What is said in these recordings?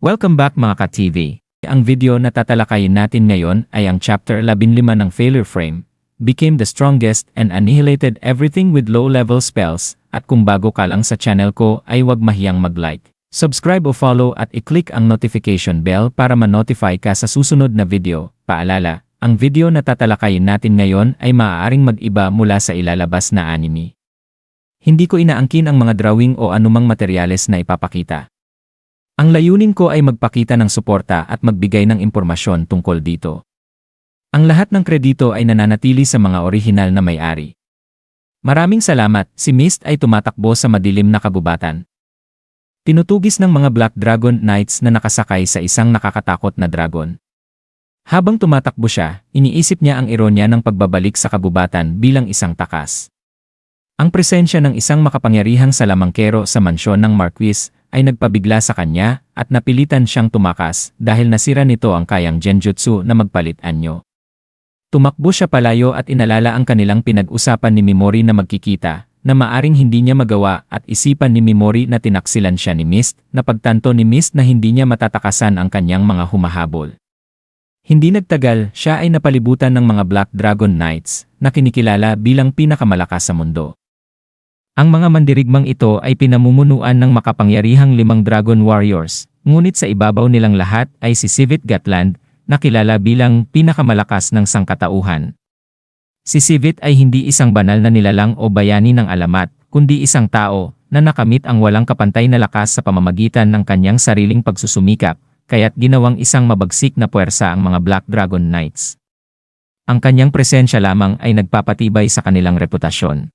Welcome back mga ka-TV. Ang video na tatalakayin natin ngayon ay ang Chapter 15 ng Failure Frame, Became the Strongest and Annihilated Everything with Low-Level Spells, at kung bago ka lang sa channel ko ay huwag mahiyang mag-like, subscribe o follow at i-click ang notification bell para ma-notify ka sa susunod na video. Paalala, ang video na tatalakayin natin ngayon ay maaaring mag-iba mula sa ilalabas na anime. Hindi ko inaangkin ang mga drawing o anumang materyales na ipapakita. Ang layunin ko ay magpakita ng suporta at magbigay ng impormasyon tungkol dito. Ang lahat ng kredito ay nananatili sa mga orihinal na may-ari. Maraming salamat, si Mist ay tumatakbo sa madilim na kagubatan. Tinutugis ng mga Black Dragon Knights na nakasakay sa isang nakakatakot na dragon. Habang tumatakbo siya, iniisip niya ang ironya ng pagbabalik sa kagubatan bilang isang takas. Ang presensya ng isang makapangyarihang salamangkero sa mansyon ng Marquis ay nagpabigla sa kanya at napilitan siyang tumakas dahil nasira nito ang kayang genjutsu na magpalit anyo. Tumakbo siya palayo at inalala ang kanilang pinag-usapan ni Mimori na magkikita, na maaring hindi niya magawa at isipan ni Mimori na tinaksilan siya ni Mist, na pagtanto ni Mist na hindi niya matatakasan ang kanyang mga humahabol. Hindi nagtagal, siya ay napalibutan ng mga Black Dragon Knights, na kinikilala bilang pinakamalakas sa mundo. Ang mga mandirigmang ito ay pinamumunuan ng makapangyarihang 5 Dragon Warriors, ngunit sa ibabaw nilang lahat ay si Sivit Gatland, na kilala bilang pinakamalakas ng sangkatauhan. Si Sivit ay hindi isang banal na nilalang o bayani ng alamat, kundi isang tao na nakamit ang walang kapantay na lakas sa pamamagitan ng kanyang sariling pagsusumikap, kaya't ginawang isang mabagsik na puwersa ang mga Black Dragon Knights. Ang kanyang presensya lamang ay nagpapatibay sa kanilang reputasyon.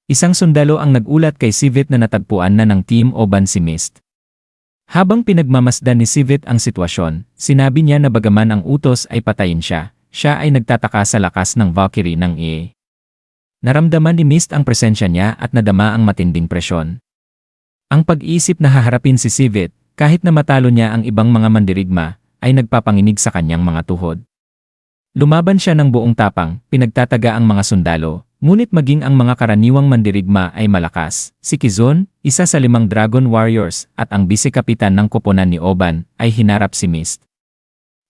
Isang sundalo ang nagulat kay Sivit na natagpuan na ng Team Oban si Mist. Habang pinagmamasdan ni Sivit ang sitwasyon, sinabi niya na bagaman ang utos ay patayin siya, siya ay nagtataka sa lakas ng Valkyrie ng Ie. Naramdaman ni Mist ang presensya niya at nadama ang matinding presyon. Ang pag-iisip na haharapin si Sivit, kahit na matalo niya ang ibang mga mandirigma, ay nagpapanginig sa kanyang mga tuhod. Lumaban siya ng buong tapang, pinagtataga ang mga sundalo. Ngunit maging ang mga karaniwang mandirigma ay malakas. Si Kizon, isa sa 5 Dragon Warriors at ang bise-kapitan ng koponan ni Oban, ay hinarap si Mist.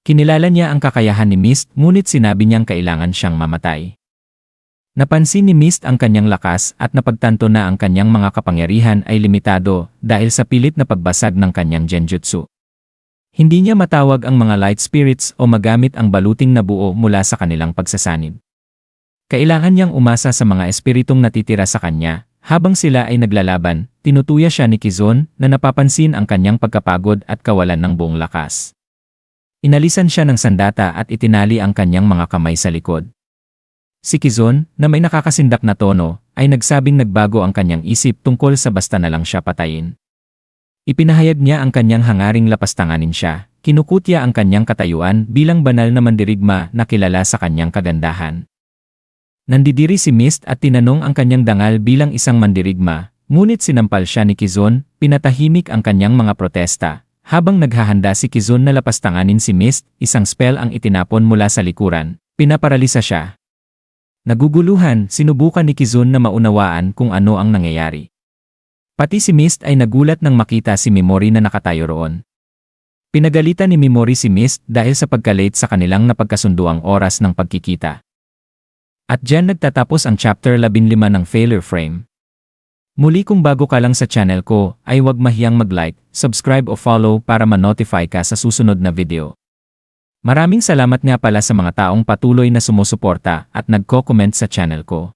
Kinilala niya ang kakayahan ni Mist ngunit sinabi niyang kailangan siyang mamatay. Napansin ni Mist ang kanyang lakas at napagtanto na ang kanyang mga kapangyarihan ay limitado dahil sa pilit na pagbasag ng kanyang genjutsu. Hindi niya matawag ang mga light spirits o magamit ang baluting na buo mula sa kanilang pagsasanib. Kailangan niyang umasa sa mga espiritong natitira sa kanya. Habang sila ay naglalaban, tinutuya siya ni Kizon na napapansin ang kanyang pagkapagod at kawalan ng buong lakas. Inalisan siya ng sandata at itinali ang kanyang mga kamay sa likod. Si Kizon, na may nakakasindak na tono, ay nagsabing nagbago ang kanyang isip tungkol sa basta na lang siya patayin. Ipinahayag niya ang kanyang hangaring lapastanganin siya, kinukutya ang kanyang katayuan bilang banal na mandirigma na kilala sa kanyang kagandahan. Nandidiri si Mist at tinanong ang kanyang dangal bilang isang mandirigma, ngunit sinampal siya ni Kizon, pinatahimik ang kanyang mga protesta. Habang naghahanda si Kizon na lapastanganin si Mist, isang spell ang itinapon mula sa likuran, pinaparalisa siya. Naguguluhan, sinubukan ni Kizon na maunawaan kung ano ang nangyayari. Pati si Mist ay nagulat nang makita si Mimori na nakatayo roon. Pinagalitan ni Mimori si Mist dahil sa pagka-late sa kanilang napagkasunduang oras ng pagkikita. At diyan nagtatapos ang Chapter 15 ng Failure Frame. Muli kung bago ka lang sa channel ko, ay huwag mahiyang mag-like, subscribe o follow para ma-notify ka sa susunod na video. Maraming salamat nga pala sa mga taong patuloy na sumusuporta at nagko-comment sa channel ko.